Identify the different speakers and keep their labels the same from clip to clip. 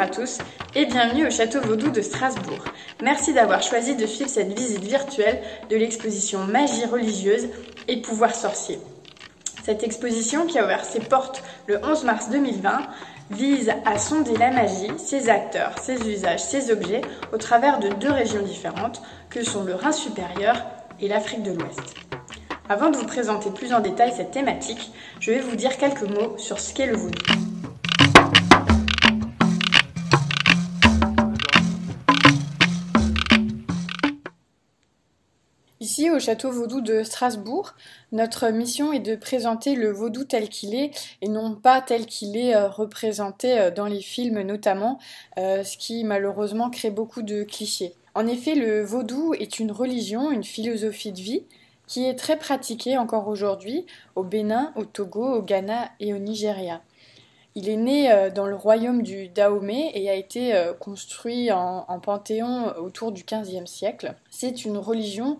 Speaker 1: à tous et bienvenue au Château Vaudou de Strasbourg. Merci d'avoir choisi de suivre cette visite virtuelle de l'exposition Magie religieuse et pouvoir sorcier. Cette exposition, qui a ouvert ses portes le 11 mars 2020, vise à sonder la magie, ses acteurs, ses usages, ses objets au travers de deux régions différentes que sont le Rhin supérieur et l'Afrique de l'Ouest. Avant de vous présenter plus en détail cette thématique, je vais vous dire quelques mots sur ce qu'est le vaudou. Ici, au Château Vaudou de Strasbourg, notre mission est de présenter le vaudou tel qu'il est et non pas tel qu'il est représenté dans les films notamment, ce qui malheureusement crée beaucoup de clichés. En effet, le vaudou est une religion, une philosophie de vie qui est très pratiquée encore aujourd'hui au Bénin, au Togo, au Ghana et au Nigeria. Il est né dans le royaume du Dahomey et a été construit en panthéon autour du XVe siècle. C'est une religion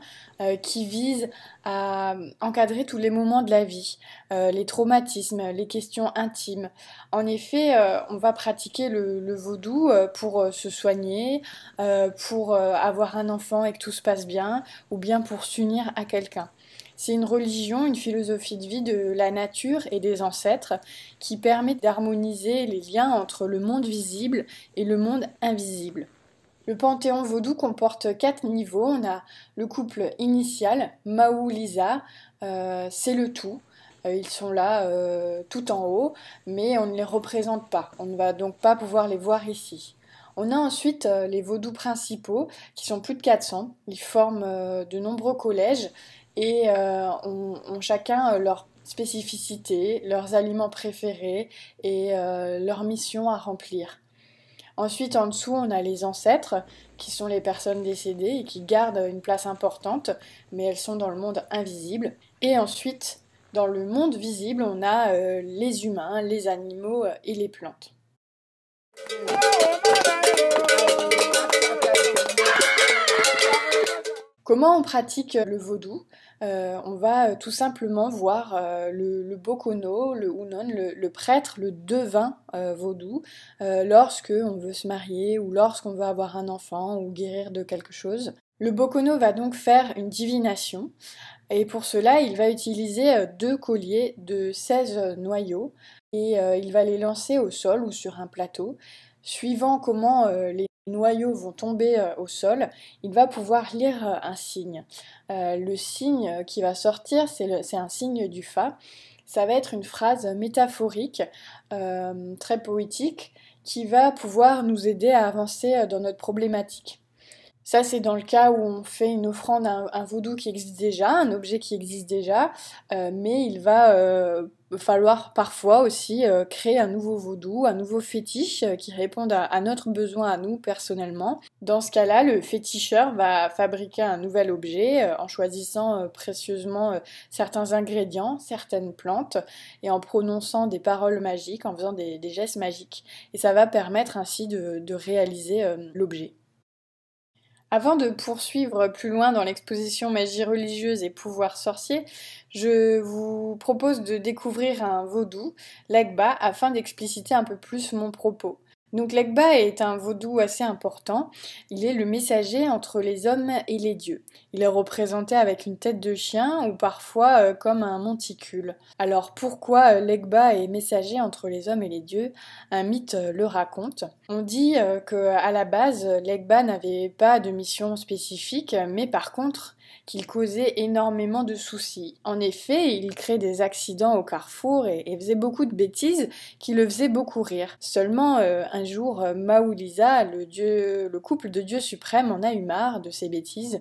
Speaker 1: qui vise à encadrer tous les moments de la vie, les traumatismes, les questions intimes. En effet, on va pratiquer le vaudou pour se soigner, pour avoir un enfant et que tout se passe bien, ou bien pour s'unir à quelqu'un. C'est une religion, une philosophie de vie de la nature et des ancêtres qui permet d'harmoniser les liens entre le monde visible et le monde invisible. Le panthéon vaudou comporte 4 niveaux. On a le couple initial, Mahou-Lisa, c'est le tout. Ils sont là tout en haut, mais on ne les représente pas. On ne va donc pas pouvoir les voir ici. On a ensuite les vaudous principaux, qui sont plus de 400. Ils forment de nombreux collèges et ont chacun leur spécificité, leurs aliments préférés et leur mission à remplir. Ensuite, en dessous, on a les ancêtres, qui sont les personnes décédées et qui gardent une place importante, mais elles sont dans le monde invisible. Et ensuite, dans le monde visible, on a les humains, les animaux et les plantes. Comment on pratique le vaudou ? On va tout simplement voir le bokono, le unon, le prêtre, le devin vaudou, lorsque on veut se marier ou lorsqu'on veut avoir un enfant ou guérir de quelque chose. Le bokono va donc faire une divination et pour cela il va utiliser 2 colliers de 16 noyaux et il va les lancer au sol ou sur un plateau. Suivant comment les noyaux vont tomber au sol, il va pouvoir lire un signe. Le signe qui va sortir, c'est un signe du Fa. Ça va être une phrase métaphorique, très poétique, qui va pouvoir nous aider à avancer dans notre problématique. Ça, c'est dans le cas où on fait une offrande à un vaudou qui existe déjà, un objet qui existe déjà, mais il va falloir parfois aussi créer un nouveau vaudou, un nouveau fétiche qui réponde à notre besoin à nous personnellement. Dans ce cas-là, le féticheur va fabriquer un nouvel objet en choisissant précieusement certains ingrédients, certaines plantes, et en prononçant des paroles magiques, en faisant des gestes magiques. Et ça va permettre ainsi de réaliser l'objet. Avant de poursuivre plus loin dans l'exposition Magie religieuse et pouvoir sorcier, je vous propose de découvrir un vaudou, l'Egba, afin d'expliciter un peu plus mon propos. Donc l'Egba est un vaudou assez important, il est le messager entre les hommes et les dieux. Il est représenté avec une tête de chien ou parfois comme un monticule. Alors pourquoi l'Egba est messager entre les hommes et les dieux ? Un mythe le raconte. On dit qu'à la base, l'Egba n'avait pas de mission spécifique, mais par contre, qu'il causait énormément de soucis. En effet, il crée des accidents au carrefour et faisait beaucoup de bêtises qui le faisaient beaucoup rire. Seulement, un jour, Mahou-Lisa, le couple de dieux suprêmes, en a eu marre de ses bêtises,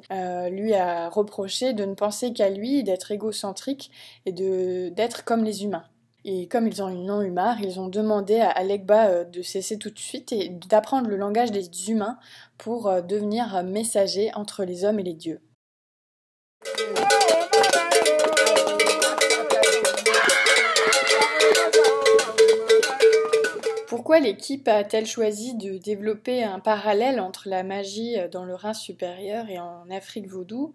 Speaker 1: lui a reproché de ne penser qu'à lui, d'être égocentrique et d'être comme les humains. Et comme ils en ont eu marre, ils ont demandé à l'Egba de cesser tout de suite et d'apprendre le langage des humains pour devenir messager entre les hommes et les dieux. Pour Pourquoi l'équipe a-t-elle choisi de développer un parallèle entre la magie dans le Rhin supérieur et en Afrique vaudou?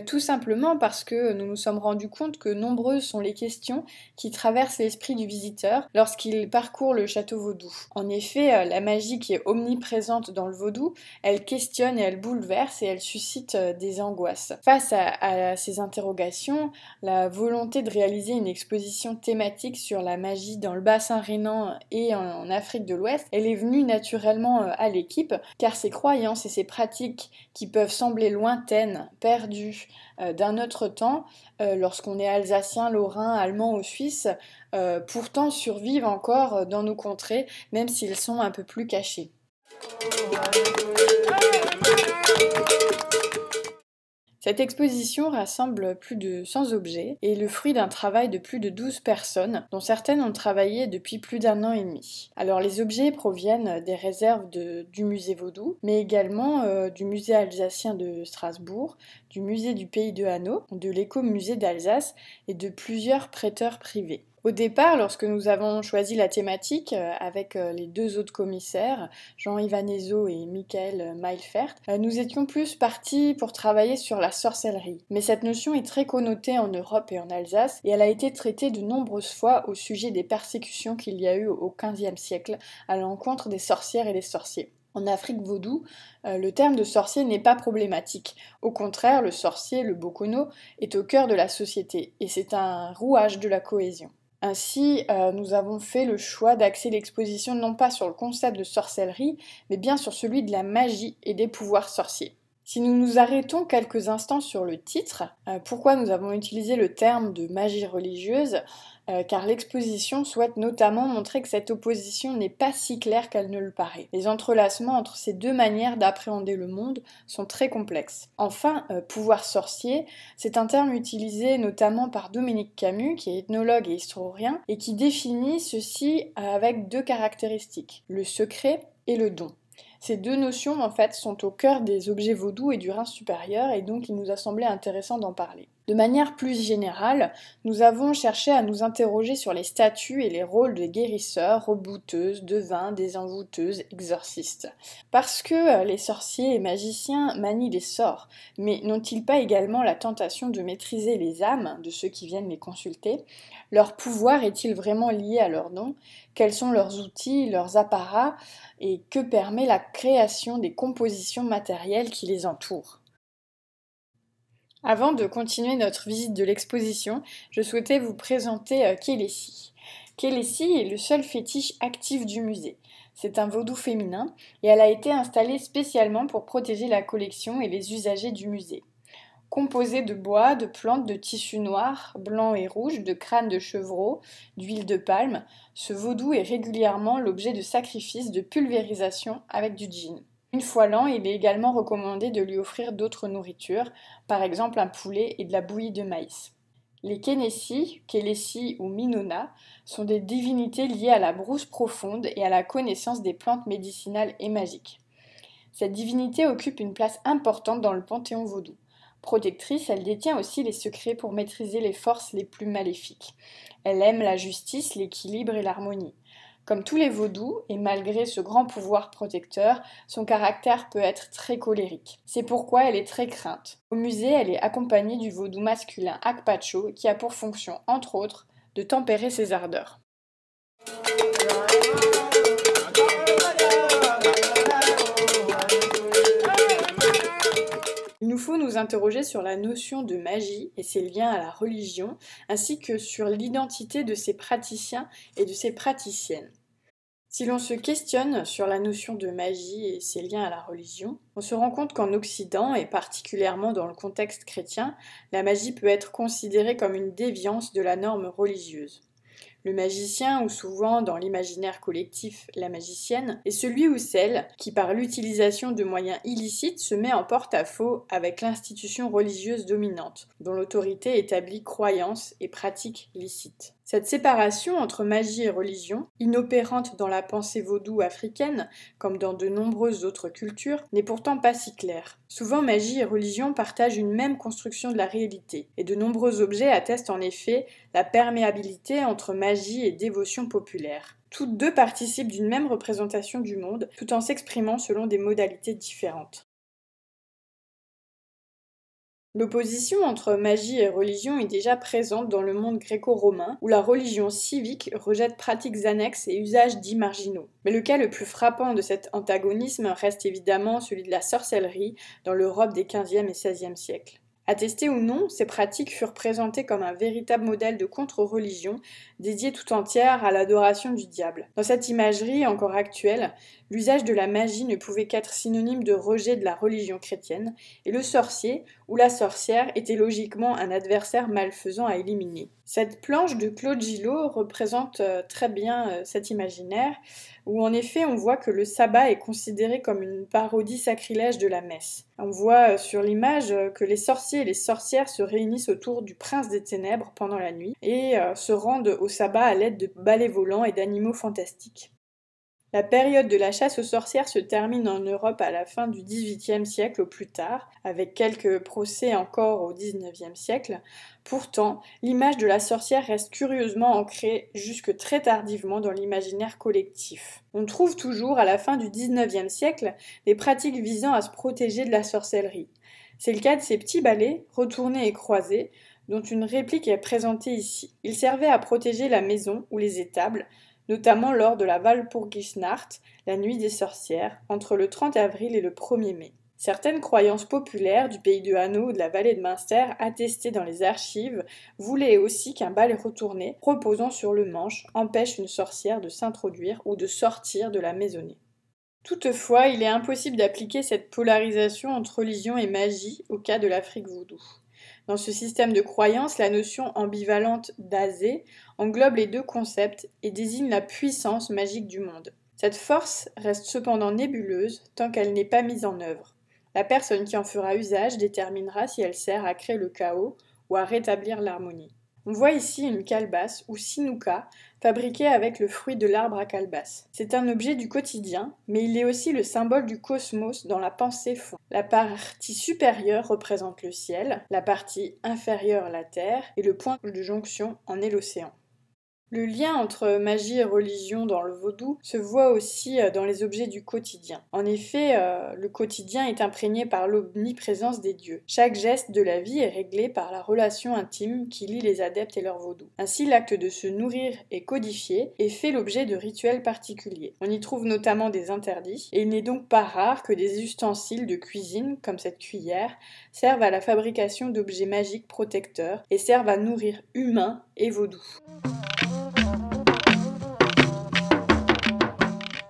Speaker 1: Tout simplement parce que nous nous sommes rendus compte que nombreuses sont les questions qui traversent l'esprit du visiteur lorsqu'il parcourt le château vaudou. En effet, la magie qui est omniprésente dans le vaudou, elle questionne et elle bouleverse et elle suscite des angoisses. Face à ces interrogations, la volonté de réaliser une exposition thématique sur la magie dans le bassin rhénan et en Afrique de l'Ouest, elle est venue naturellement à l'équipe, car ces croyances et ces pratiques qui peuvent sembler lointaines, perdues, d'un autre temps, lorsqu'on est alsacien, lorrain, allemand ou suisse, pourtant survivent encore dans nos contrées, même s'ils sont un peu plus cachés. Cette exposition rassemble plus de 100 objets et est le fruit d'un travail de plus de 12 personnes, dont certaines ont travaillé depuis plus d'1 an et demi. Alors les objets proviennent des réserves du musée vaudou, mais également du musée alsacien de Strasbourg, du musée du Pays de Hainaut, de l'écomusée d'Alsace et de plusieurs prêteurs privés. Au départ, lorsque nous avons choisi la thématique avec les 2 autres commissaires, Jean-Yves Anezo et Michael Mailfert, nous étions plus partis pour travailler sur la sorcellerie. Mais cette notion est très connotée en Europe et en Alsace, et elle a été traitée de nombreuses fois au sujet des persécutions qu'il y a eu au XVe siècle à l'encontre des sorcières et des sorciers. En Afrique vaudou, le terme de sorcier n'est pas problématique. Au contraire, le sorcier, le bokono, est au cœur de la société, et c'est un rouage de la cohésion. Ainsi, nous avons fait le choix d'axer l'exposition non pas sur le concept de sorcellerie, mais bien sur celui de la magie et des pouvoirs sorciers. Si nous nous arrêtons quelques instants sur le titre, pourquoi nous avons utilisé le terme de magie religieuse, car l'exposition souhaite notamment montrer que cette opposition n'est pas si claire qu'elle ne le paraît. Les entrelacements entre ces 2 manières d'appréhender le monde sont très complexes. Enfin, pouvoir sorcier, c'est un terme utilisé notamment par Dominique Camus, qui est ethnologue et historien, et qui définit ceci avec 2 caractéristiques, le secret et le don. Ces 2 notions, en fait, sont au cœur des objets vaudous et du Rhin supérieur, et donc il nous a semblé intéressant d'en parler. De manière plus générale, nous avons cherché à nous interroger sur les statuts et les rôles des guérisseurs, rebouteuses, devins, désenvoûteuses, exorcistes. Parce que les sorciers et magiciens manient des sorts, mais n'ont-ils pas également la tentation de maîtriser les âmes de ceux qui viennent les consulter? Leur pouvoir est-il vraiment lié à leurs dons? Quels sont leurs outils, leurs apparats, et que permet la création des compositions matérielles qui les entourent? Avant de continuer notre visite de l'exposition, je souhaitais vous présenter Kélési. Kélési est le seul fétiche actif du musée. C'est un vaudou féminin et elle a été installée spécialement pour protéger la collection et les usagers du musée. Composé de bois, de plantes, de tissus noirs, blancs et rouges, de crânes de chevreau, d'huile de palme, ce vaudou est régulièrement l'objet de sacrifices de pulvérisation avec du djinn. Une fois l'an, il est également recommandé de lui offrir d'autres nourritures, par exemple un poulet et de la bouillie de maïs. Les Kénessi, Kélessi ou Minona sont des divinités liées à la brousse profonde et à la connaissance des plantes médicinales et magiques. Cette divinité occupe une place importante dans le panthéon vaudou. Protectrice, elle détient aussi les secrets pour maîtriser les forces les plus maléfiques. Elle aime la justice, l'équilibre et l'harmonie. Comme tous les vaudous, et malgré ce grand pouvoir protecteur, son caractère peut être très colérique. C'est pourquoi elle est très crainte. Au musée, elle est accompagnée du vaudou masculin Akpacho, qui a pour fonction, entre autres, de tempérer ses ardeurs. Il nous faut nous interroger sur la notion de magie et ses liens à la religion, ainsi que sur l'identité de ses praticiens et de ses praticiennes. Si l'on se questionne sur la notion de magie et ses liens à la religion, on se rend compte qu'en Occident, et particulièrement dans le contexte chrétien, la magie peut être considérée comme une déviance de la norme religieuse. Le magicien, ou souvent dans l'imaginaire collectif la magicienne, est celui ou celle qui, par l'utilisation de moyens illicites, se met en porte-à-faux avec l'institution religieuse dominante, dont l'autorité établit croyances et pratiques licites. Cette séparation entre magie et religion, inopérante dans la pensée vaudou africaine, comme dans de nombreuses autres cultures, n'est pourtant pas si claire. Souvent, magie et religion partagent une même construction de la réalité, et de nombreux objets attestent en effet la perméabilité entre magie et dévotion populaire. Toutes deux participent d'une même représentation du monde, tout en s'exprimant selon des modalités différentes. L'opposition entre magie et religion est déjà présente dans le monde gréco-romain, où la religion civique rejette pratiques annexes et usages dits marginaux. Mais le cas le plus frappant de cet antagonisme reste évidemment celui de la sorcellerie dans l'Europe des XVe et XVIe siècles. Attestées ou non, ces pratiques furent présentées comme un véritable modèle de contre-religion, dédiée tout entière à l'adoration du diable. Dans cette imagerie encore actuelle, l'usage de la magie ne pouvait qu'être synonyme de rejet de la religion chrétienne, et le sorcier ou la sorcière était logiquement un adversaire malfaisant à éliminer. Cette planche de Claude Gillot représente très bien cet imaginaire, où en effet on voit que le sabbat est considéré comme une parodie sacrilège de la messe. On voit sur l'image que les sorciers et les sorcières se réunissent autour du prince des ténèbres pendant la nuit et se rendent au sabbat à l'aide de balais volants et d'animaux fantastiques. La période de la chasse aux sorcières se termine en Europe à la fin du XVIIIe siècle au plus tard, avec quelques procès encore au XIXe siècle. Pourtant, l'image de la sorcière reste curieusement ancrée jusque très tardivement dans l'imaginaire collectif. On trouve toujours à la fin du XIXe siècle des pratiques visant à se protéger de la sorcellerie. C'est le cas de ces petits balais, retournés et croisés, dont une réplique est présentée ici. Ils servaient à protéger la maison ou les étables, notamment lors de la Walpurgisnacht, la nuit des sorcières, entre le 30 avril et le 1er mai. Certaines croyances populaires du pays de Hainaut ou de la vallée de Münster, attestées dans les archives, voulaient aussi qu'un balai retourné, reposant sur le manche, empêche une sorcière de s'introduire ou de sortir de la maisonnée. Toutefois, il est impossible d'appliquer cette polarisation entre religion et magie au cas de l'Afrique vaudou. Dans ce système de croyance, la notion ambivalente d'Azé englobe les deux concepts et désigne la puissance magique du monde. Cette force reste cependant nébuleuse tant qu'elle n'est pas mise en œuvre. La personne qui en fera usage déterminera si elle sert à créer le chaos ou à rétablir l'harmonie. On voit ici une calebasse ou sinouka fabriquée avec le fruit de l'arbre à calebasse. C'est un objet du quotidien, mais il est aussi le symbole du cosmos dans la pensée fond. La partie supérieure représente le ciel, la partie inférieure la terre et le point de jonction en est l'océan. Le lien entre magie et religion dans le vaudou se voit aussi dans les objets du quotidien. En effet, le quotidien est imprégné par l'omniprésence des dieux. Chaque geste de la vie est réglé par la relation intime qui lie les adeptes et leur vaudou. Ainsi, l'acte de se nourrir est codifié et fait l'objet de rituels particuliers. On y trouve notamment des interdits, et il n'est donc pas rare que des ustensiles de cuisine, comme cette cuillère, servent à la fabrication d'objets magiques protecteurs et servent à nourrir humains et vaudous.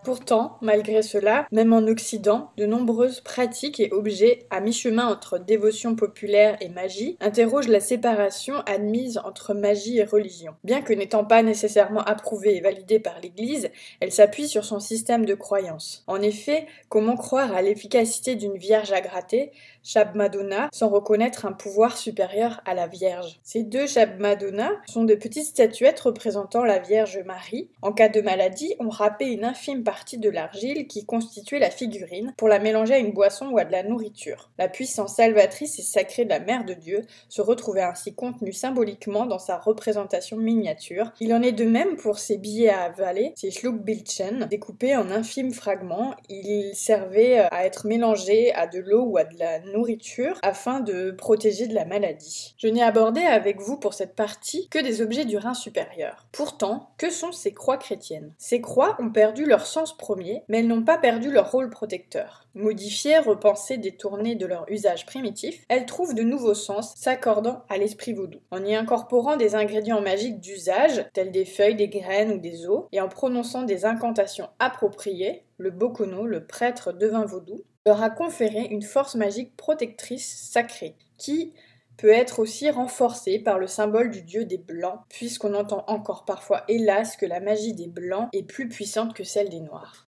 Speaker 1: Pourtant, malgré cela, même en Occident, de nombreuses pratiques et objets à mi-chemin entre dévotion populaire et magie interrogent la séparation admise entre magie et religion. Bien que n'étant pas nécessairement approuvée et validée par l'Église, elle s'appuie sur son système de croyance. En effet, comment croire à l'efficacité d'une vierge à gratter, Shab-Madonna, sans reconnaître un pouvoir supérieur à la Vierge? Ces deux Shab-Madonna sont de petites statuettes représentant la Vierge Marie. En cas de maladie, on râpait une infime partie de l'argile qui constituait la figurine pour la mélanger à une boisson ou à de la nourriture. La puissance salvatrice et sacrée de la Mère de Dieu se retrouvait ainsi contenue symboliquement dans sa représentation miniature. Il en est de même pour ces billets à avaler, ces Schluckbildchen, découpés en infimes fragments. Ils servaient à être mélangés à de l'eau ou à de la nourriture afin de protéger de la maladie. Je n'ai abordé avec vous pour cette partie que des objets du Rhin supérieur. Pourtant, que sont ces croix chrétiennes? Ces croix ont perdu leur sens premier, mais elles n'ont pas perdu leur rôle protecteur. Modifiées, repensées, détournées de leur usage primitif, elles trouvent de nouveaux sens s'accordant à l'esprit vaudou. En y incorporant des ingrédients magiques d'usage, tels des feuilles, des graines ou des os, et en prononçant des incantations appropriées, le bokono, le prêtre devin vaudou, leur a conféré une force magique protectrice sacrée, qui peut être aussi renforcée par le symbole du dieu des Blancs, puisqu'on entend encore parfois, hélas, que la magie des Blancs est plus puissante que celle des Noirs.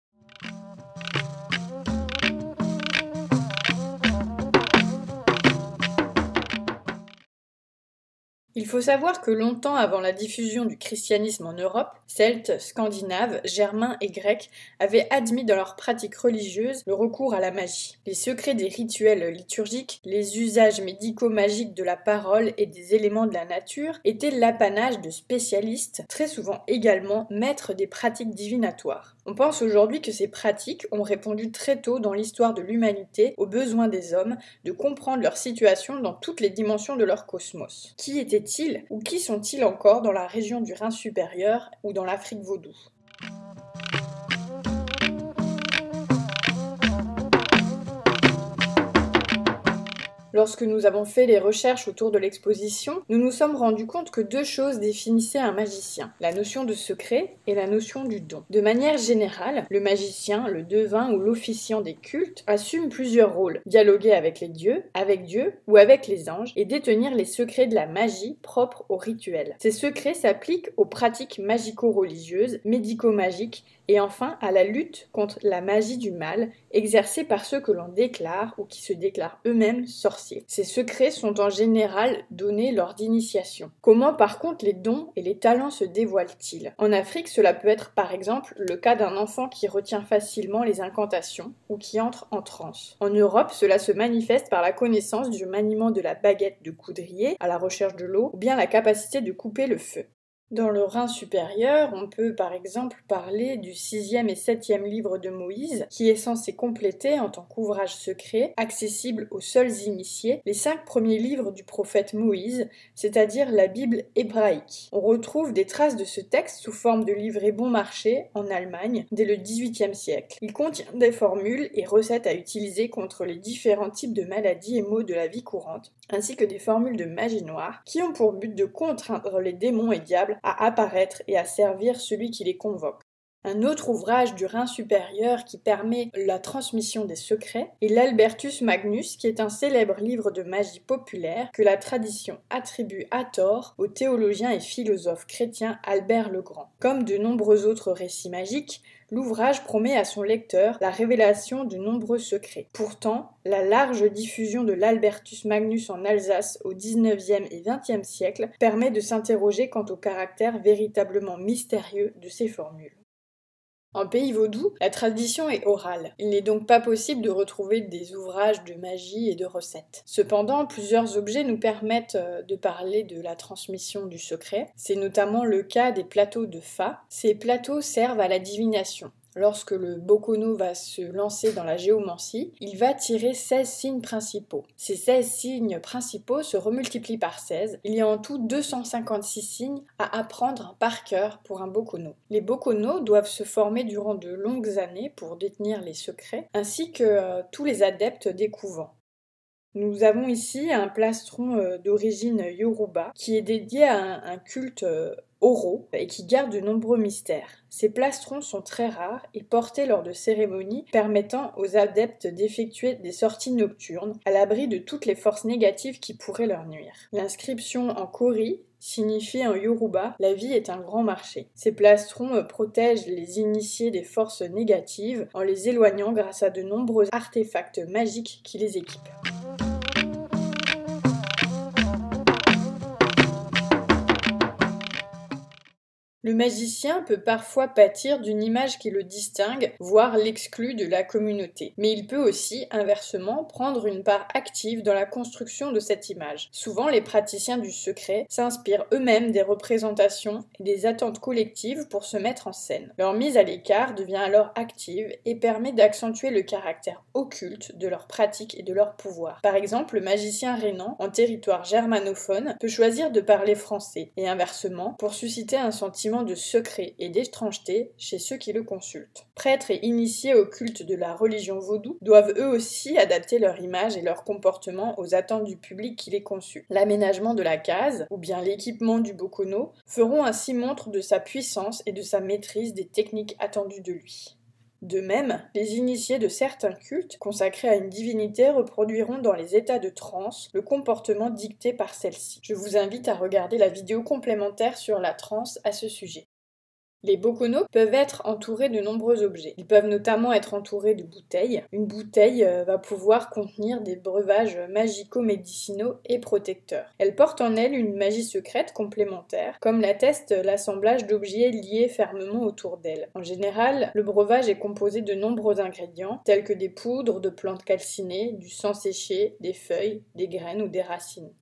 Speaker 1: Il faut savoir que longtemps avant la diffusion du christianisme en Europe, Celtes, Scandinaves, Germains et Grecs avaient admis dans leurs pratiques religieuses le recours à la magie. Les secrets des rituels liturgiques, les usages médico-magiques de la parole et des éléments de la nature étaient l'apanage de spécialistes, très souvent également maîtres des pratiques divinatoires. On pense aujourd'hui que ces pratiques ont répondu très tôt dans l'histoire de l'humanité aux besoins des hommes de comprendre leur situation dans toutes les dimensions de leur cosmos. Qui étaient-ils ou qui sont-ils encore dans la région du Rhin supérieur ou dans l'Afrique vaudou? Lorsque nous avons fait les recherches autour de l'exposition, nous nous sommes rendus compte que deux choses définissaient un magicien, la notion de secret et la notion du don. De manière générale, le magicien, le devin ou l'officiant des cultes assume plusieurs rôles, dialoguer avec les dieux, avec Dieu ou avec les anges et détenir les secrets de la magie propres au rituel. Ces secrets s'appliquent aux pratiques magico-religieuses, médico-magiques et enfin à la lutte contre la magie du mal exercée par ceux que l'on déclare ou qui se déclarent eux-mêmes sorciers. Ces secrets sont en général donnés lors d'initiation. Comment par contre les dons et les talents se dévoilent-ils? En Afrique, cela peut être par exemple le cas d'un enfant qui retient facilement les incantations ou qui entre en transe. En Europe, cela se manifeste par la connaissance du maniement de la baguette de coudrier à la recherche de l'eau ou bien la capacité de couper le feu. Dans le Rhin supérieur, on peut par exemple parler du 6e et 7e livre de Moïse, qui est censé compléter, en tant qu'ouvrage secret, accessible aux seuls initiés, les 5 premiers livres du prophète Moïse, c'est-à-dire la Bible hébraïque. On retrouve des traces de ce texte sous forme de livret bon marché en Allemagne dès le XVIIIe siècle. Il contient des formules et recettes à utiliser contre les différents types de maladies et maux de la vie courante, ainsi que des formules de magie noire qui ont pour but de contraindre les démons et diables à apparaître et à servir celui qui les convoque. Un autre ouvrage du Rhin supérieur qui permet la transmission des secrets est l'Albertus Magnus, qui est un célèbre livre de magie populaire que la tradition attribue à tort au théologien et philosophe chrétien Albert le Grand. Comme de nombreux autres récits magiques, l'ouvrage promet à son lecteur la révélation de nombreux secrets. Pourtant, la large diffusion de l'Albertus Magnus en Alsace au XIXe et XXe siècle permet de s'interroger quant au caractère véritablement mystérieux de ces formules. En pays vaudou, la tradition est orale. Il n'est donc pas possible de retrouver des ouvrages de magie et de recettes. Cependant, plusieurs objets nous permettent de parler de la transmission du secret. C'est notamment le cas des plateaux de Fa. Ces plateaux servent à la divination. Lorsque le Bokono va se lancer dans la géomancie, il va tirer 16 signes principaux. Ces 16 signes principaux se remultiplient par 16. Il y a en tout 256 signes à apprendre par cœur pour un Bokono. Les Bokono doivent se former durant de longues années pour détenir les secrets, ainsi que tous les adeptes des couvents. Nous avons ici un plastron d'origine Yoruba qui est dédié à un culte oraux et qui garde de nombreux mystères. Ces plastrons sont très rares et portés lors de cérémonies permettant aux adeptes d'effectuer des sorties nocturnes à l'abri de toutes les forces négatives qui pourraient leur nuire. L'inscription en kori signifie en Yoruba « la vie est un grand marché ». Ces plastrons protègent les initiés des forces négatives en les éloignant grâce à de nombreux artefacts magiques qui les équipent. Le magicien peut parfois pâtir d'une image qui le distingue, voire l'exclut de la communauté. Mais il peut aussi, inversement, prendre une part active dans la construction de cette image. Souvent, les praticiens du secret s'inspirent eux-mêmes des représentations et des attentes collectives pour se mettre en scène. Leur mise à l'écart devient alors active et permet d'accentuer le caractère occulte de leur pratique et de leur pouvoir. Par exemple, le magicien rhénan, en territoire germanophone, peut choisir de parler français, et inversement, pour susciter un sentiment de secret et d'étrangeté chez ceux qui le consultent. Prêtres et initiés au culte de la religion vaudou doivent eux aussi adapter leur image et leur comportement aux attentes du public qui les consulte. L'aménagement de la case, ou bien l'équipement du bokono, feront ainsi montre de sa puissance et de sa maîtrise des techniques attendues de lui. De même, les initiés de certains cultes consacrés à une divinité reproduiront dans les états de transe le comportement dicté par celle-ci. Je vous invite à regarder la vidéo complémentaire sur la transe à ce sujet. Les bokono peuvent être entourés de nombreux objets. Ils peuvent notamment être entourés de bouteilles. Une bouteille va pouvoir contenir des breuvages magico-médicinaux et protecteurs. Elle porte en elle une magie secrète complémentaire, comme l'atteste l'assemblage d'objets liés fermement autour d'elle. En général, le breuvage est composé de nombreux ingrédients, tels que des poudres de plantes calcinées, du sang séché, des feuilles, des graines ou des racines.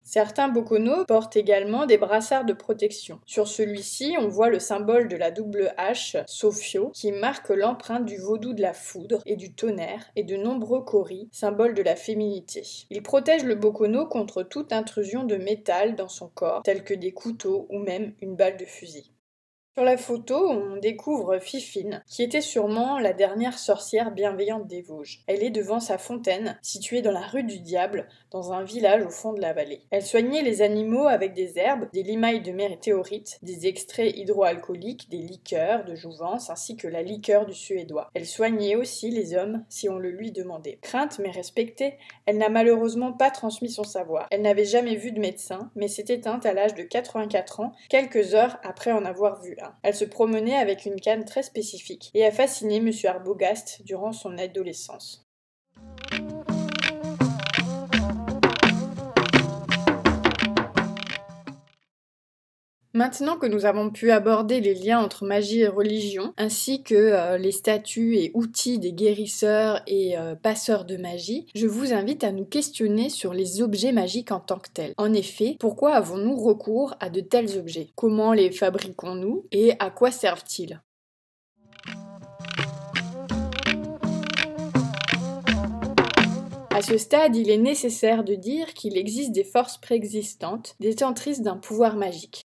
Speaker 1: Certains bokono portent également des brassards de protection. Sur celui-ci, on voit le symbole de la double hache, Sofio, qui marque l'empreinte du vaudou de la foudre et du tonnerre, et de nombreux koris, symboles de la féminité. Il protège le bokono contre toute intrusion de métal dans son corps, tels que des couteaux ou même une balle de fusil. Sur la photo, on découvre Fifine, qui était sûrement la dernière sorcière bienveillante des Vosges. Elle est devant sa fontaine, située dans la rue du Diable, dans un village au fond de la vallée. Elle soignait les animaux avec des herbes, des limailles de météorites, des extraits hydroalcooliques, des liqueurs de jouvence, ainsi que la liqueur du suédois. Elle soignait aussi les hommes si on le lui demandait. Crainte mais respectée, elle n'a malheureusement pas transmis son savoir. Elle n'avait jamais vu de médecin, mais s'est éteinte à l'âge de 84 ans, quelques heures après en avoir vu un. Elle se promenait avec une canne très spécifique et a fasciné M. Arbogast durant son adolescence. Maintenant que nous avons pu aborder les liens entre magie et religion, ainsi que les statuts et outils des guérisseurs et passeurs de magie, je vous invite à nous questionner sur les objets magiques en tant que tels. En effet, pourquoi avons-nous recours à de tels objets? Comment les fabriquons-nous et à quoi servent-ils? À ce stade, il est nécessaire de dire qu'il existe des forces préexistantes, détentrices d'un pouvoir magique.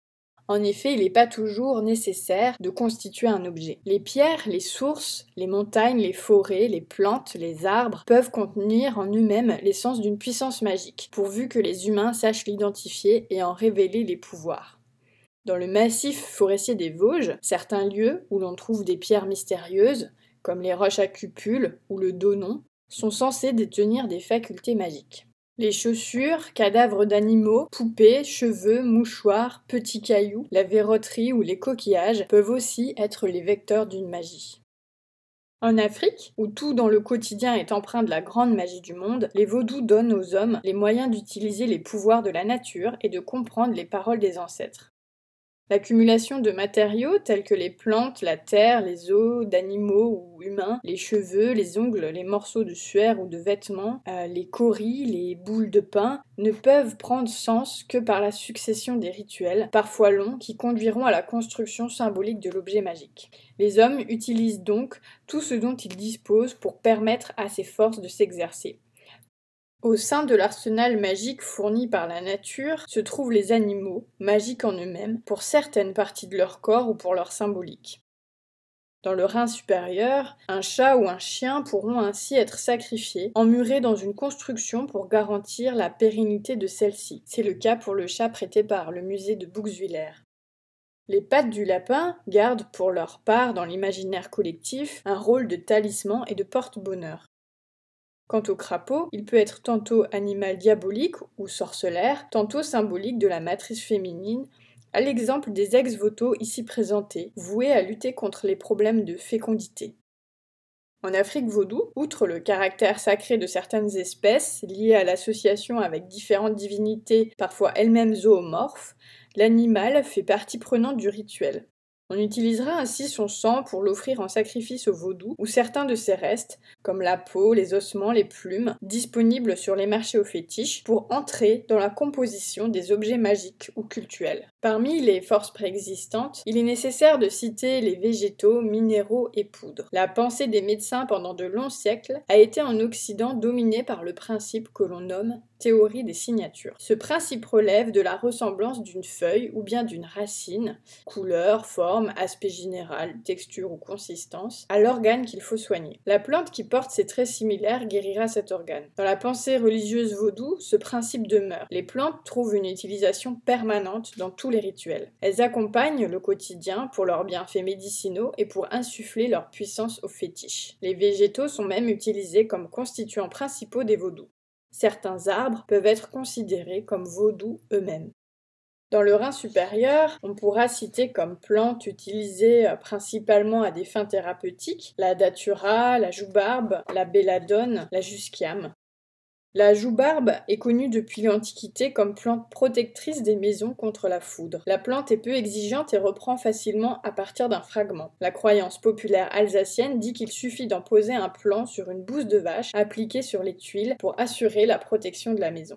Speaker 1: En effet, il n'est pas toujours nécessaire de constituer un objet. Les pierres, les sources, les montagnes, les forêts, les plantes, les arbres peuvent contenir en eux-mêmes l'essence d'une puissance magique, pourvu que les humains sachent l'identifier et en révéler les pouvoirs. Dans le massif forestier des Vosges, certains lieux où l'on trouve des pierres mystérieuses, comme les roches à cupules ou le Donon, sont censés détenir des facultés magiques. Les chaussures, cadavres d'animaux, poupées, cheveux, mouchoirs, petits cailloux, la verroterie ou les coquillages peuvent aussi être les vecteurs d'une magie. En Afrique, où tout dans le quotidien est empreint de la grande magie du monde, les vaudous donnent aux hommes les moyens d'utiliser les pouvoirs de la nature et de comprendre les paroles des ancêtres. L'accumulation de matériaux tels que les plantes, la terre, les os d'animaux ou humains, les cheveux, les ongles, les morceaux de suaire ou de vêtements, les cauris, les boules de pain, ne peuvent prendre sens que par la succession des rituels, parfois longs, qui conduiront à la construction symbolique de l'objet magique. Les hommes utilisent donc tout ce dont ils disposent pour permettre à ces forces de s'exercer. Au sein de l'arsenal magique fourni par la nature se trouvent les animaux, magiques en eux-mêmes, pour certaines parties de leur corps ou pour leur symbolique. Dans le rein supérieur, un chat ou un chien pourront ainsi être sacrifiés, emmurés dans une construction pour garantir la pérennité de celle-ci. C'est le cas pour le chat prêté par le musée de Bouxwiller. Les pattes du lapin gardent pour leur part dans l'imaginaire collectif un rôle de talisman et de porte-bonheur. Quant au crapaud, il peut être tantôt animal diabolique ou sorcellaire, tantôt symbolique de la matrice féminine, à l'exemple des ex-voto ici présentés, voués à lutter contre les problèmes de fécondité. En Afrique vaudou, outre le caractère sacré de certaines espèces, liées à l'association avec différentes divinités, parfois elles-mêmes zoomorphes, l'animal fait partie prenante du rituel. On utilisera ainsi son sang pour l'offrir en sacrifice au vaudou, ou certains de ses restes, comme la peau, les ossements, les plumes, disponibles sur les marchés aux fétiches, pour entrer dans la composition des objets magiques ou cultuels. Parmi les forces préexistantes, il est nécessaire de citer les végétaux, minéraux et poudres. La pensée des médecins pendant de longs siècles a été en Occident dominée par le principe que l'on nomme théorie des signatures. Ce principe relève de la ressemblance d'une feuille ou bien d'une racine, couleur, forme, aspect général, texture ou consistance, à l'organe qu'il faut soigner. La plante qui porte ces traits similaires guérira cet organe. Dans la pensée religieuse vaudou, ce principe demeure. Les plantes trouvent une utilisation permanente dans tous les rituels. Elles accompagnent le quotidien pour leurs bienfaits médicinaux et pour insuffler leur puissance aux fétiches. Les végétaux sont même utilisés comme constituants principaux des vaudous. Certains arbres peuvent être considérés comme vaudous eux-mêmes. Dans le Rhin supérieur, on pourra citer comme plantes utilisées principalement à des fins thérapeutiques la datura, la joubarbe, la belladone, la jusquiame. La joubarbe est connue depuis l'Antiquité comme plante protectrice des maisons contre la foudre. La plante est peu exigeante et reprend facilement à partir d'un fragment. La croyance populaire alsacienne dit qu'il suffit d'en poser un plan sur une bouse de vache appliquée sur les tuiles pour assurer la protection de la maison.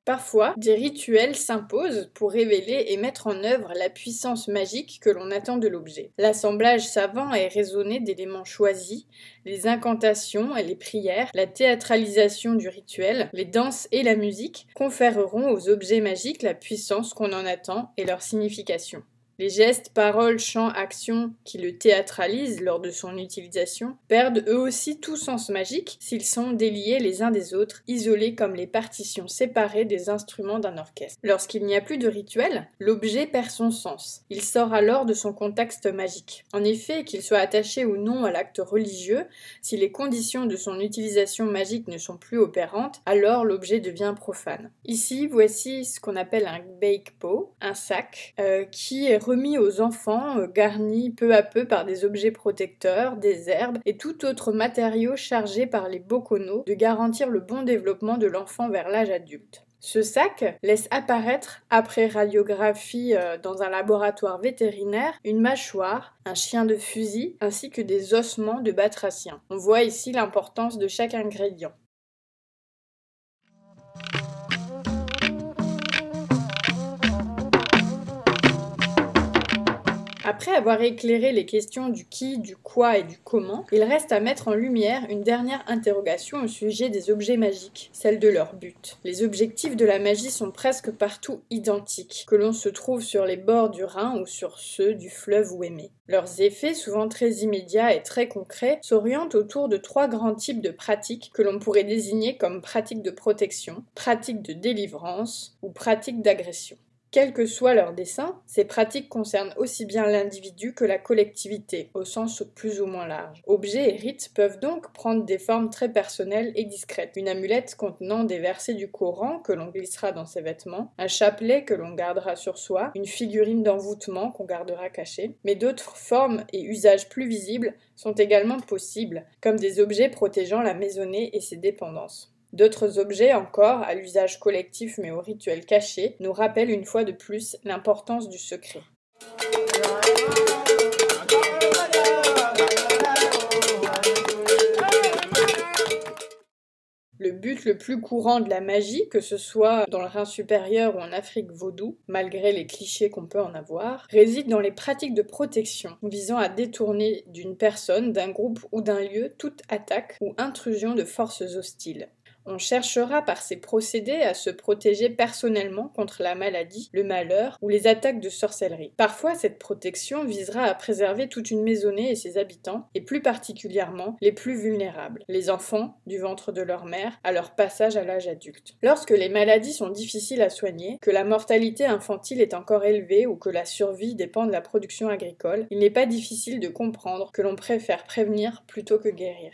Speaker 1: Parfois, des rituels s'imposent pour révéler et mettre en œuvre la puissance magique que l'on attend de l'objet. L'assemblage savant est raisonné d'éléments choisis, les incantations et les prières, la théâtralisation du rituel, les danses et la musique conféreront aux objets magiques la puissance qu'on en attend et leur signification. Les gestes, paroles, chants, actions qui le théâtralisent lors de son utilisation perdent eux aussi tout sens magique s'ils sont déliés les uns des autres, isolés comme les partitions séparées des instruments d'un orchestre. Lorsqu'il n'y a plus de rituel, l'objet perd son sens. Il sort alors de son contexte magique. En effet, qu'il soit attaché ou non à l'acte religieux, si les conditions de son utilisation magique ne sont plus opérantes, alors l'objet devient profane. Ici, voici ce qu'on appelle un bake-pot, un sac, qui est remis aux enfants, garni peu à peu par des objets protecteurs, des herbes et tout autre matériau chargé par les bokono de garantir le bon développement de l'enfant vers l'âge adulte. Ce sac laisse apparaître, après radiographie dans un laboratoire vétérinaire, une mâchoire, un chien de fusil ainsi que des ossements de batracien. On voit ici l'importance de chaque ingrédient. Après avoir éclairé les questions du qui, du quoi et du comment, il reste à mettre en lumière une dernière interrogation au sujet des objets magiques, celle de leur but. Les objectifs de la magie sont presque partout identiques, que l'on se trouve sur les bords du Rhin ou sur ceux du fleuve Ouémé. Leurs effets, souvent très immédiats et très concrets, s'orientent autour de 3 grands types de pratiques que l'on pourrait désigner comme pratiques de protection, pratiques de délivrance ou pratiques d'agression. Quel que soit leur dessein, ces pratiques concernent aussi bien l'individu que la collectivité, au sens plus ou moins large. Objets et rites peuvent donc prendre des formes très personnelles et discrètes. Une amulette contenant des versets du Coran que l'on glissera dans ses vêtements, un chapelet que l'on gardera sur soi, une figurine d'envoûtement qu'on gardera cachée. Mais d'autres formes et usages plus visibles sont également possibles, comme des objets protégeant la maisonnée et ses dépendances. D'autres objets encore, à l'usage collectif mais au rituel caché, nous rappellent une fois de plus l'importance du secret. Le but le plus courant de la magie, que ce soit dans le Rhin supérieur ou en Afrique vaudou, malgré les clichés qu'on peut en avoir, réside dans les pratiques de protection, visant à détourner d'une personne, d'un groupe ou d'un lieu toute attaque ou intrusion de forces hostiles. On cherchera par ces procédés à se protéger personnellement contre la maladie, le malheur ou les attaques de sorcellerie. Parfois, cette protection visera à préserver toute une maisonnée et ses habitants, et plus particulièrement les plus vulnérables, les enfants du ventre de leur mère à leur passage à l'âge adulte. Lorsque les maladies sont difficiles à soigner, que la mortalité infantile est encore élevée ou que la survie dépend de la production agricole, il n'est pas difficile de comprendre que l'on préfère prévenir plutôt que guérir.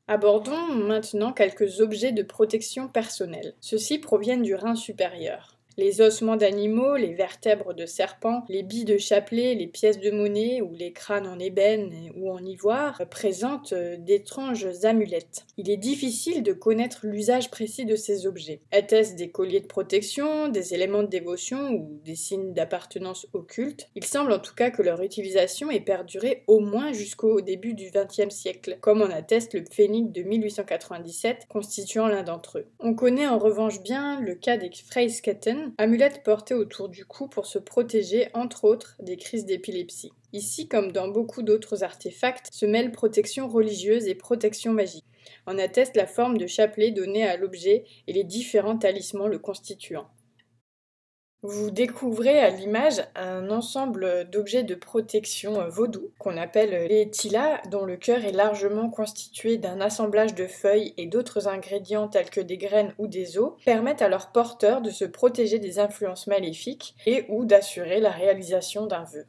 Speaker 1: Abordons maintenant quelques objets de protection personnelle. Ceux-ci proviennent du Rhin supérieur. Les ossements d'animaux, les vertèbres de serpents, les billes de chapelet, les pièces de monnaie ou les crânes en ébène ou en ivoire présentent d'étranges amulettes. Il est difficile de connaître l'usage précis de ces objets. Était-ce des colliers de protection, des éléments de dévotion ou des signes d'appartenance occulte? Il semble en tout cas que leur utilisation ait perduré au moins jusqu'au début du XXe siècle, comme en atteste le pfennig de 1897 constituant l'un d'entre eux. On connaît en revanche bien le cas des Freisketten, amulettes portées autour du cou pour se protéger, entre autres, des crises d'épilepsie. Ici, comme dans beaucoup d'autres artefacts, se mêlent protection religieuse et protection magique. En atteste la forme de chapelet donnée à l'objet et les différents talismans le constituant. Vous découvrez à l'image un ensemble d'objets de protection vaudou qu'on appelle les tila, dont le cœur est largement constitué d'un assemblage de feuilles et d'autres ingrédients tels que des graines ou des os, permettent à leurs porteurs de se protéger des influences maléfiques et ou d'assurer la réalisation d'un vœu.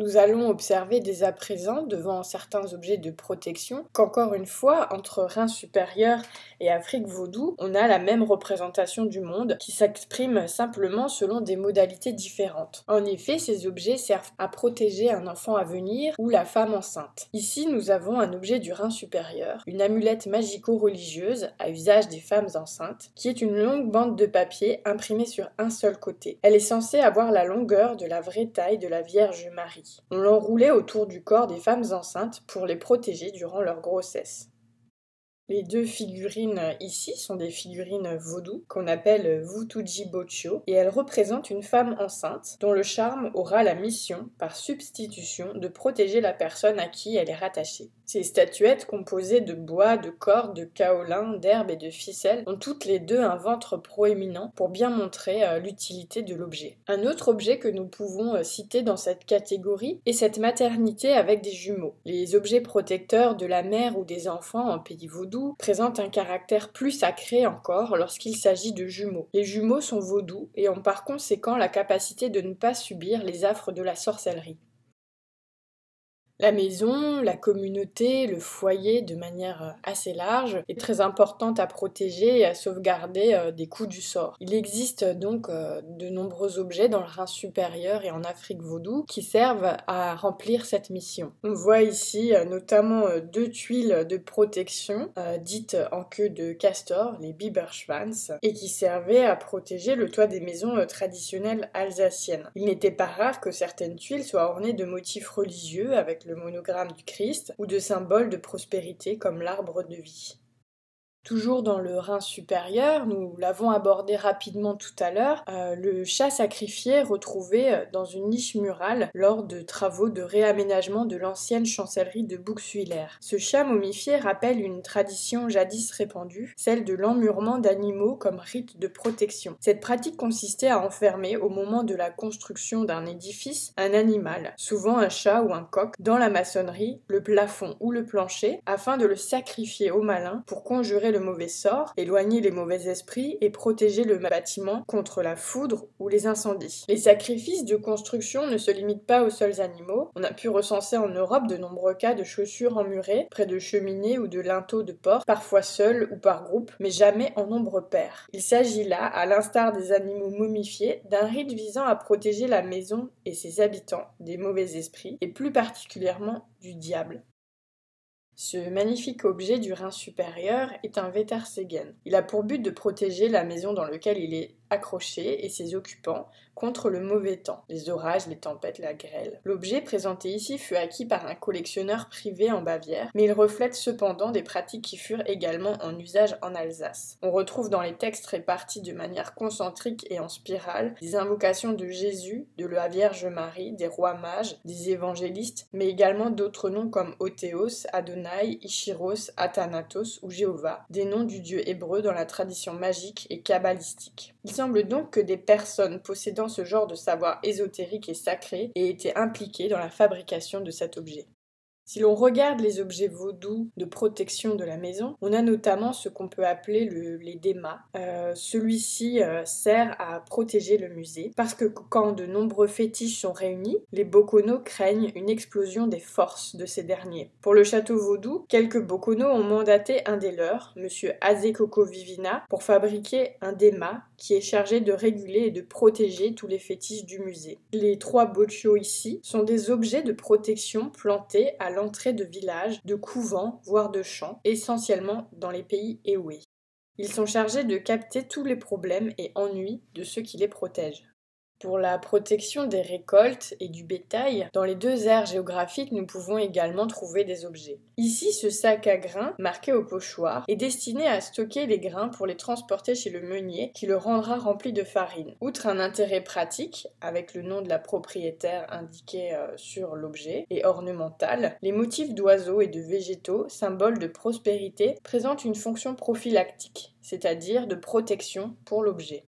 Speaker 1: Nous allons observer dès à présent, devant certains objets de protection, qu'encore une fois, entre Rhin supérieur et Afrique vaudou, on a la même représentation du monde qui s'exprime simplement selon des modalités différentes. En effet, ces objets servent à protéger un enfant à venir ou la femme enceinte. Ici, nous avons un objet du Rhin supérieur, une amulette magico-religieuse à usage des femmes enceintes, qui est une longue bande de papier imprimée sur un seul côté. Elle est censée avoir la longueur de la vraie taille de la Vierge Marie. On l'enroulait autour du corps des femmes enceintes pour les protéger durant leur grossesse. Les deux figurines ici sont des figurines vaudou qu'on appelle Vutuji Bocho et elles représentent une femme enceinte dont le charme aura la mission, par substitution, de protéger la personne à qui elle est rattachée. Ces statuettes composées de bois, de cordes, de kaolin, d'herbes et de ficelles ont toutes les deux un ventre proéminent pour bien montrer l'utilité de l'objet. Un autre objet que nous pouvons citer dans cette catégorie est cette maternité avec des jumeaux. Les objets protecteurs de la mère ou des enfants en pays vaudou présentent un caractère plus sacré encore lorsqu'il s'agit de jumeaux. Les jumeaux sont vaudous et ont par conséquent la capacité de ne pas subir les affres de la sorcellerie. La maison, la communauté, le foyer de manière assez large est très importante à protéger et à sauvegarder des coups du sort. Il existe donc de nombreux objets dans le Rhin supérieur et en Afrique vaudou qui servent à remplir cette mission. On voit ici notamment deux tuiles de protection dites en queue de castor, les Biberschwanz, et qui servaient à protéger le toit des maisons traditionnelles alsaciennes. Il n'était pas rare que certaines tuiles soient ornées de motifs religieux avec le monogramme du Christ ou de symboles de prospérité comme l'arbre de vie. Toujours dans le Rhin supérieur, nous l'avons abordé rapidement tout à l'heure, le chat sacrifié retrouvé dans une niche murale lors de travaux de réaménagement de l'ancienne chancellerie de Bouxwiller. Ce chat momifié rappelle une tradition jadis répandue, celle de l'emmurement d'animaux comme rite de protection. Cette pratique consistait à enfermer au moment de la construction d'un édifice un animal, souvent un chat ou un coq, dans la maçonnerie, le plafond ou le plancher, afin de le sacrifier au malin pour conjurer le mauvais sort, éloigner les mauvais esprits et protéger le bâtiment contre la foudre ou les incendies. Les sacrifices de construction ne se limitent pas aux seuls animaux. On a pu recenser en Europe de nombreux cas de chaussures emmurées près de cheminées ou de linteaux de porte, parfois seuls ou par groupe, mais jamais en nombre pair. Il s'agit là, à l'instar des animaux momifiés, d'un rite visant à protéger la maison et ses habitants des mauvais esprits, et plus particulièrement du diable. Ce magnifique objet du Rhin supérieur est un Wettersegen. Il a pour but de protéger la maison dans laquelle il est accroché et ses occupants contre le mauvais temps, les orages, les tempêtes, la grêle. L'objet présenté ici fut acquis par un collectionneur privé en Bavière, mais il reflète cependant des pratiques qui furent également en usage en Alsace. On retrouve dans les textes répartis de manière concentrique et en spirale des invocations de Jésus, de la Vierge Marie, des rois mages, des évangélistes, mais également d'autres noms comme Othéos, Adonai, Ishiros, Athanatos ou Jéhovah, des noms du dieu hébreu dans la tradition magique et kabbalistique. Il semble donc que des personnes possédant ce genre de savoir ésotérique et sacré aient été impliquées dans la fabrication de cet objet. Si l'on regarde les objets vaudous de protection de la maison, on a notamment ce qu'on peut appeler les démas. Celui-ci sert à protéger le musée, parce que quand de nombreux fétiches sont réunis, les bokono craignent une explosion des forces de ces derniers. Pour le château vaudou, quelques bokono ont mandaté un des leurs, monsieur Azekoko Vivina, pour fabriquer un déma qui est chargé de réguler et de protéger tous les fétiches du musée. Les 3 bochos ici sont des objets de protection plantés à l'entrée de villages, de couvents, voire de champs, essentiellement dans les pays Ewe. Ils sont chargés de capter tous les problèmes et ennuis de ceux qui les protègent. Pour la protection des récoltes et du bétail, dans les 2 aires géographiques, nous pouvons également trouver des objets. Ici, ce sac à grains, marqué au pochoir, est destiné à stocker les grains pour les transporter chez le meunier qui le rendra rempli de farine. Outre un intérêt pratique, avec le nom de la propriétaire indiqué sur l'objet, et ornemental, les motifs d'oiseaux et de végétaux, symboles de prospérité, présentent une fonction prophylactique, c'est-à-dire de protection pour l'objet.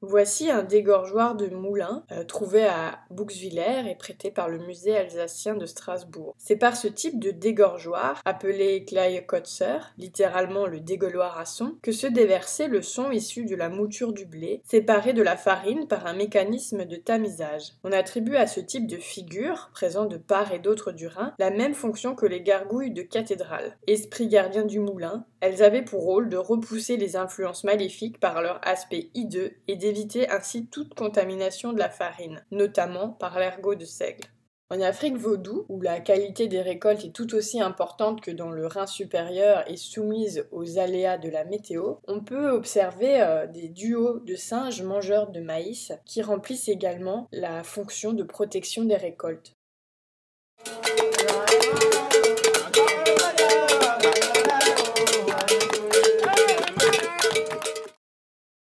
Speaker 1: Voici un dégorgeoir de moulin trouvé à Bouxwiller et prêté par le musée alsacien de Strasbourg. C'est par ce type de dégorgeoir, appelé Kleikotzer, littéralement le dégauloir à son, que se déversait le son issu de la mouture du blé, séparé de la farine par un mécanisme de tamisage. On attribue à ce type de figure, présent de part et d'autre du Rhin, la même fonction que les gargouilles de cathédrale. Esprit gardien du moulin, elles avaient pour rôle de repousser les influences maléfiques par leur aspect hideux et d'éviter ainsi toute contamination de la farine, notamment par l'ergot de seigle. En Afrique vaudou, où la qualité des récoltes est tout aussi importante que dans le Rhin supérieur et soumise aux aléas de la météo, on peut observer des duos de singes mangeurs de maïs qui remplissent également la fonction de protection des récoltes.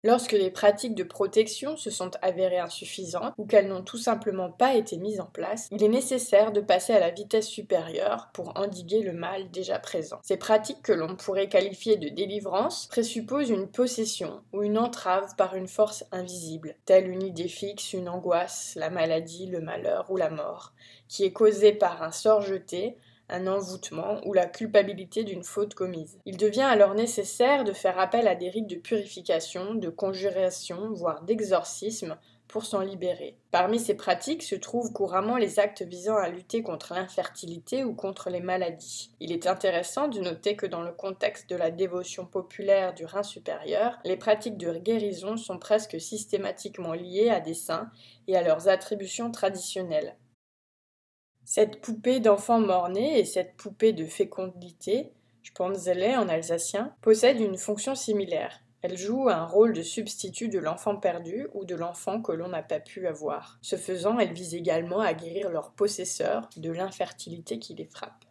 Speaker 1: Lorsque les pratiques de protection se sont avérées insuffisantes ou qu'elles n'ont tout simplement pas été mises en place, il est nécessaire de passer à la vitesse supérieure pour endiguer le mal déjà présent. Ces pratiques que l'on pourrait qualifier de délivrance présupposent une possession ou une entrave par une force invisible, telle une idée fixe, une angoisse, la maladie, le malheur ou la mort, qui est causée par un sort jeté, un envoûtement ou la culpabilité d'une faute commise. Il devient alors nécessaire de faire appel à des rites de purification, de conjuration, voire d'exorcisme pour s'en libérer. Parmi ces pratiques se trouvent couramment les actes visant à lutter contre l'infertilité ou contre les maladies. Il est intéressant de noter que dans le contexte de la dévotion populaire du Rhin supérieur, les pratiques de guérison sont presque systématiquement liées à des saints et à leurs attributions traditionnelles. Cette poupée d'enfant mort-né et cette poupée de fécondité, Sponzele en alsacien, possèdent une fonction similaire. Elles jouent un rôle de substitut de l'enfant perdu ou de l'enfant que l'on n'a pas pu avoir. Ce faisant, elles visent également à guérir leurs possesseurs de l'infertilité qui les frappe.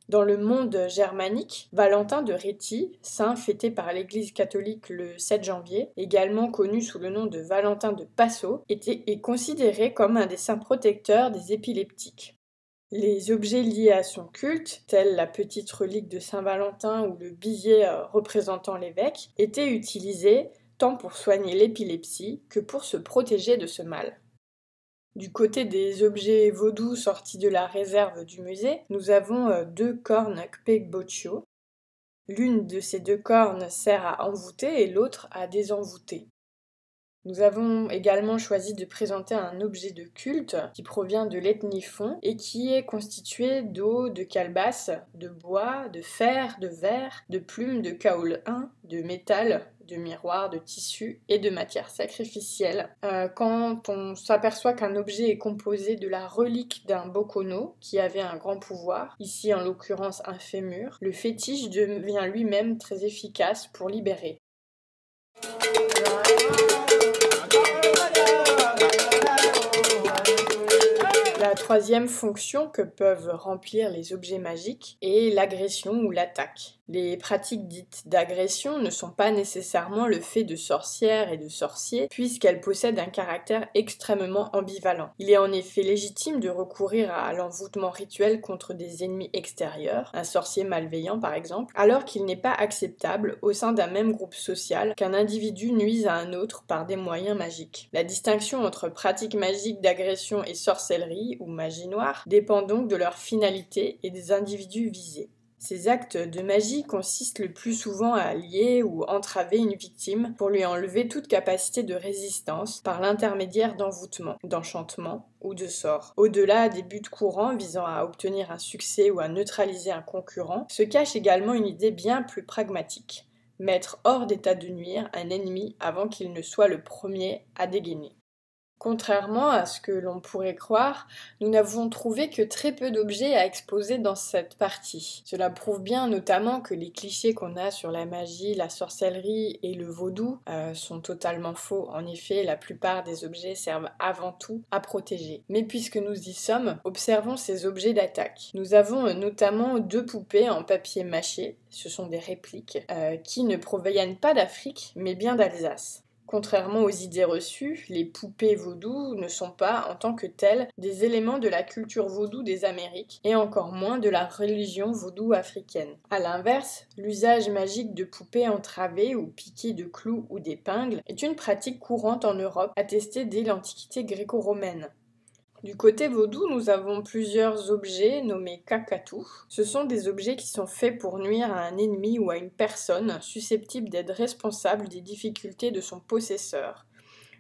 Speaker 1: Dans le monde germanique, Valentin de Réti, saint fêté par l'Église catholique le 7 janvier, également connu sous le nom de Valentin de Passau, est considéré comme un des saints protecteurs des épileptiques. Les objets liés à son culte, tels la petite relique de Saint-Valentin ou le billet représentant l'évêque, étaient utilisés tant pour soigner l'épilepsie que pour se protéger de ce mal. Du côté des objets vaudous sortis de la réserve du musée, nous avons deux cornes Kpek-Botcho. L'une de ces deux cornes sert à envoûter et l'autre à désenvoûter. Nous avons également choisi de présenter un objet de culte qui provient de l'ethnie Fon et qui est constitué d'eau, de calebasse, de bois, de fer, de verre, de plumes, de kaolin, de métal, de miroirs, de tissus et de matières sacrificielles. Quand on s'aperçoit qu'un objet est composé de la relique d'un bokono qui avait un grand pouvoir, ici en l'occurrence un fémur, le fétiche devient lui-même très efficace pour libérer. La troisième fonction que peuvent remplir les objets magiques est l'agression ou l'attaque. Les pratiques dites d'agression ne sont pas nécessairement le fait de sorcières et de sorciers, puisqu'elles possèdent un caractère extrêmement ambivalent. Il est en effet légitime de recourir à l'envoûtement rituel contre des ennemis extérieurs, un sorcier malveillant par exemple, alors qu'il n'est pas acceptable au sein d'un même groupe social qu'un individu nuise à un autre par des moyens magiques. La distinction entre pratiques magiques d'agression et sorcellerie ou magie noire dépend donc de leur finalité et des individus visés. Ces actes de magie consistent le plus souvent à lier ou entraver une victime pour lui enlever toute capacité de résistance par l'intermédiaire d'envoûtement, d'enchantement ou de sorts. Au-delà des buts courants visant à obtenir un succès ou à neutraliser un concurrent, se cache également une idée bien plus pragmatique: mettre hors d'état de nuire un ennemi avant qu'il ne soit le premier à dégainer. Contrairement à ce que l'on pourrait croire, nous n'avons trouvé que très peu d'objets à exposer dans cette partie. Cela prouve bien notamment que les clichés qu'on a sur la magie, la sorcellerie et le vaudou sont totalement faux. En effet, la plupart des objets servent avant tout à protéger. Mais puisque nous y sommes, observons ces objets d'attaque. Nous avons notamment deux poupées en papier mâché, ce sont des répliques, qui ne proviennent pas d'Afrique, mais bien d'Alsace. Contrairement aux idées reçues, les poupées vaudou ne sont pas, en tant que telles, des éléments de la culture vaudou des Amériques, et encore moins de la religion vaudou africaine. A l'inverse, l'usage magique de poupées entravées ou piquées de clous ou d'épingles est une pratique courante en Europe, attestée dès l'Antiquité gréco-romaine. Du côté vaudou, nous avons plusieurs objets nommés kakatous. Ce sont des objets qui sont faits pour nuire à un ennemi ou à une personne susceptible d'être responsable des difficultés de son possesseur.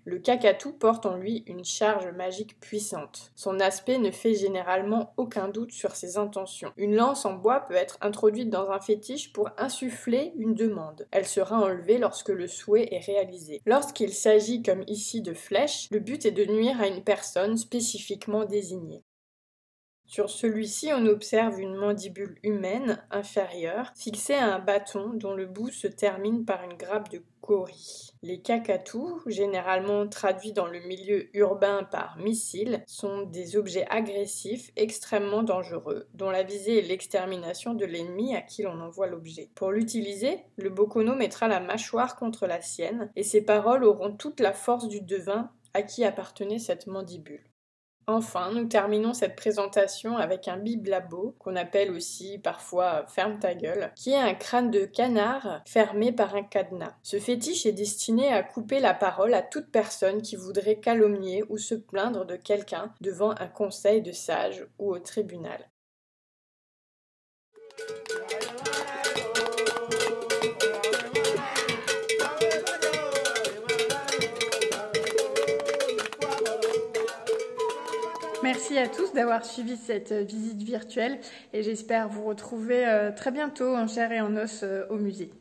Speaker 1: Le kakatou porte en lui une charge magique puissante. Son aspect ne fait généralement aucun doute sur ses intentions. Une lance en bois peut être introduite dans un fétiche pour insuffler une demande. Elle sera enlevée lorsque le souhait est réalisé. Lorsqu'il s'agit, comme ici, de flèches, le but est de nuire à une personne spécifiquement désignée. Sur celui-ci, on observe une mandibule humaine inférieure fixée à un bâton dont le bout se termine par une grappe de cauris. Les kakatous, généralement traduits dans le milieu urbain par missiles, sont des objets agressifs extrêmement dangereux, dont la visée est l'extermination de l'ennemi à qui l'on envoie l'objet. Pour l'utiliser, le bokono mettra la mâchoire contre la sienne, et ses paroles auront toute la force du devin à qui appartenait cette mandibule. Enfin, nous terminons cette présentation avec un biblabo, qu'on appelle aussi parfois ferme ta gueule, qui est un crâne de canard fermé par un cadenas. Ce fétiche est destiné à couper la parole à toute personne qui voudrait calomnier ou se plaindre de quelqu'un devant un conseil de sages ou au tribunal. Merci à tous d'avoir suivi cette visite virtuelle et j'espère vous retrouver très bientôt en chair et en os au musée.